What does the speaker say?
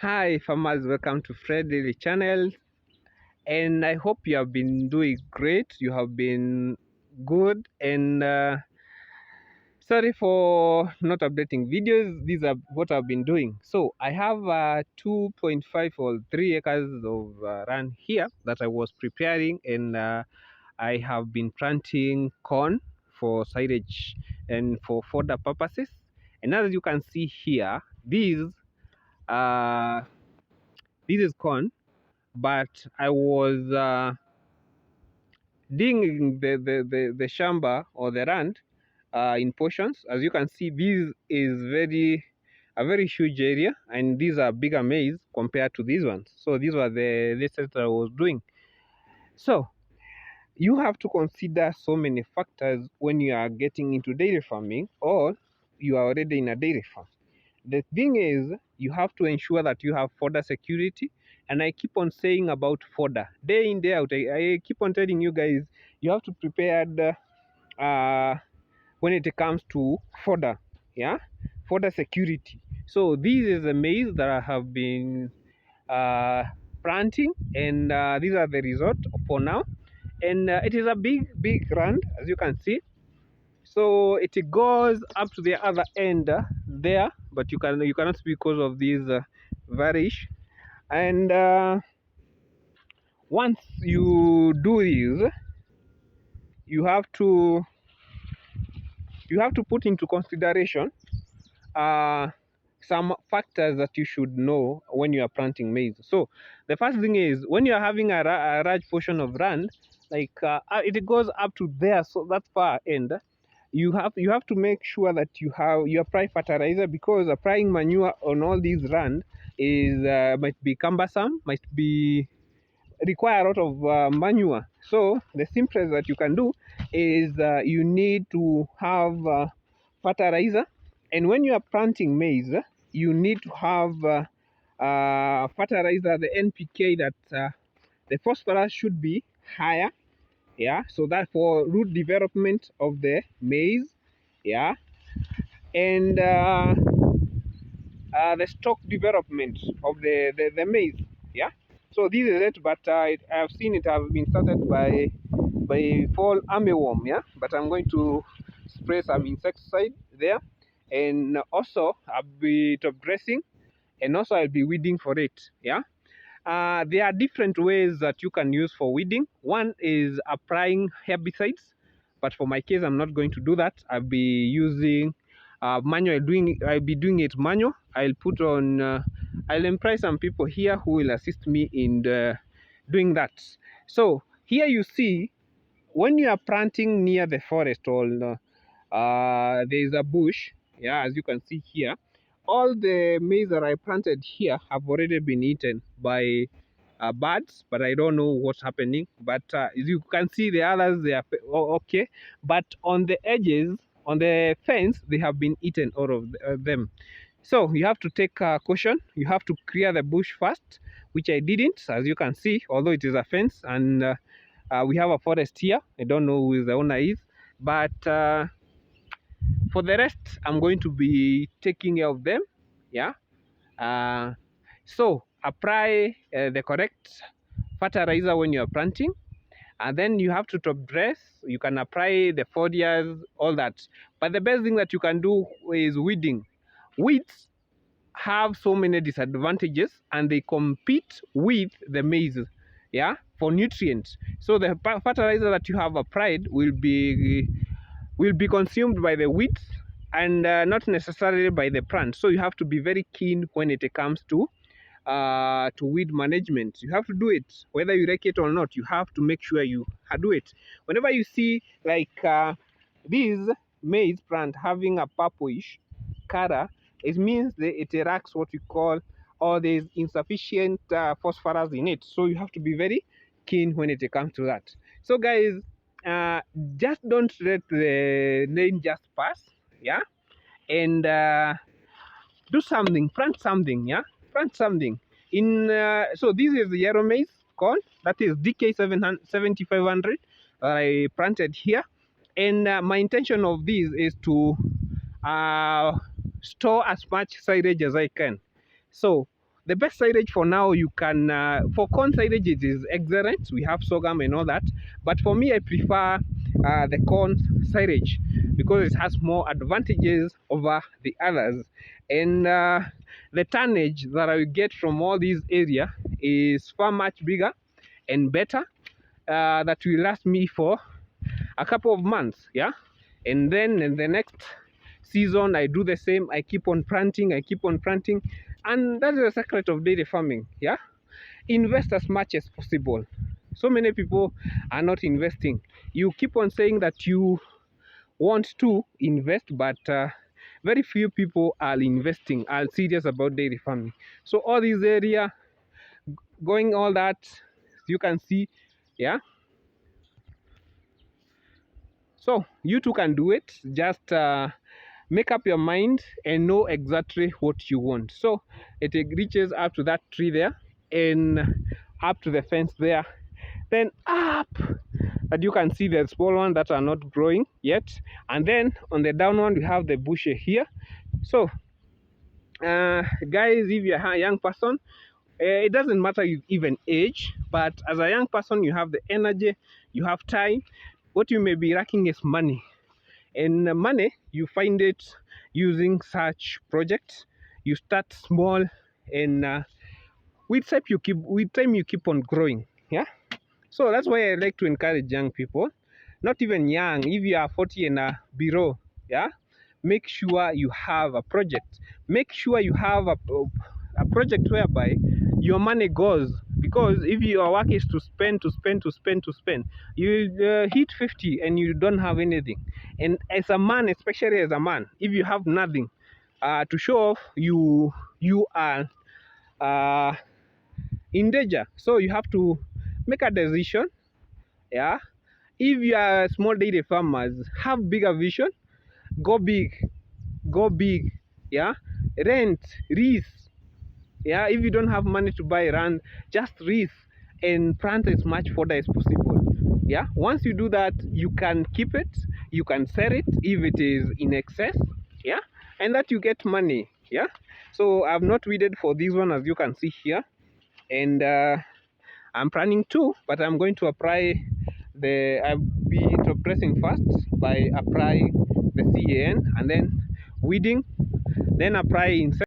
Hi farmers, welcome to Fred Daily Channel, and I hope you have been doing great. You have been good, and sorry for not updating videos. These are what I've been doing. So I have 2.5 or 3 acres of land here that I was preparing, and I have been planting corn for silage and for fodder purposes. And as you can see here, uh, this is corn, but I was digging the shamba or the land in portions. As you can see, this is a very huge area, and these are bigger maize compared to these ones. So these were the research that I was doing. So you have to consider so many factors when you are getting into dairy farming, or you are already in a dairy farm. The thing is, you have to ensure that you have fodder security. And I keep on saying about fodder day in, day out. I keep on telling you guys, you have to prepare when it comes to fodder, yeah, fodder security. So this is a maize that I have been uh, planting, and these are the result for now. And it is a big run, as you can see. So it goes up to the other end there, but you cannot see because of these varish. And once you do this, you have to put into consideration uh, some factors that you should know when you are planting maize. So the first thing is, when you are having a large portion of land, like it goes up to there, so that far end, you have to make sure that you apply fertilizer, because applying manure on all these land is might be cumbersome, might be require a lot of manure. So the simplest that you can do is you need to have fertilizer. And when you are planting maize, you need to have fertilizer, the NPK, that the phosphorus should be higher, yeah, so that for root development of the maize, yeah, and the stalk development of the maize, yeah. So this is it, but I've seen it have been started by fall armyworm, yeah, but I'm going to spray some insecticide there, and also I'll be top dressing, and also I'll be weeding for it, yeah. There are different ways that you can use for weeding. One is applying herbicides, but for my case, I'm not going to do that. I'll be using manual. I'll be doing it manual. I'll employ some people here who will assist me in doing that. So here you see, when you are planting near the forest, or there is a bush, yeah, as you can see here, all the maize that I planted here have already been eaten by birds, but I don't know what's happening. But as you can see, the others, they are okay, but on the edges, on the fence, they have been eaten, all of them. So you have to take caution. You have to clear the bush first, which I didn't, as you can see, although it is a fence, and we have a forest here. I don't know who the owner is, but for the rest, I'm going to be taking care of them, yeah. uh, so apply the correct fertilizer when you are planting, and then you have to top dress. You can apply the foliars, all that, but the best thing that you can do is weeding. Weeds have so many disadvantages, and they compete with the maize, yeah, for nutrients. So the fertilizer that you have applied will be consumed by the weeds, and not necessarily by the plant. So you have to be very keen when it comes to weed management. You have to do it whether you like it or not. You have to make sure you do it. Whenever you see like this maize plant having a purplish color, it means that it lacks what we call, or there's insufficient phosphorus in it. So you have to be very keen when it comes to that. So guys, just don't let the name just pass, yeah, and do something, plant something, yeah, plant something in so this is the yellow maize corn, that is DK 7500 that I planted here. And my intention of this is to store as much silage as I can. So the best silage for now, you can for corn silage it is excellent. We have sorghum and all that, but for me I prefer the corn silage because it has more advantages over the others, and the tonnage that I will get from all these area is far much bigger and better, that will last me for a couple of months. Yeah, and then in the next season I do the same. I keep on planting, and that is the secret of dairy farming. Yeah, invest as much as possible. So many people are not investing. You keep on saying that you want to invest, but very few people are investing, are serious about dairy farming. So all these area going all that, you can see. Yeah, so you too can do it. Just make up your mind and know exactly what you want. So it reaches up to that tree there and up to the fence there, then up, and you can see the small ones that are not growing yet, and then on the down one we have the bush here. So guys, if you're a young person, it doesn't matter even age, but as a young person you have the energy, you have time. What you may be lacking is money, and money you find it using such projects. You start small, and with time you keep on growing. Yeah, so that's why I like to encourage young people, not even young, if you are 40 and below. Yeah, make sure you have a project. Make sure you have a project whereby your money goes, because if your work is to spend, you hit 50 and you don't have anything. And as a man, especially as a man, if you have nothing to show off, you are in danger. So you have to make a decision. Yeah, if you are small dairy farmers, have bigger vision. Go big, go big. Yeah, rent, lease. Yeah, if you don't have money to buy land, just lease and plant as much fodder as possible. Yeah, once you do that, you can keep it, you can sell it if it is in excess. Yeah, and that you get money. Yeah, so I've not weeded for this one, as you can see here, and I'm planning to, but I'm going to apply I'll be top dressing first by applying the CAN, and then weeding, then apply insect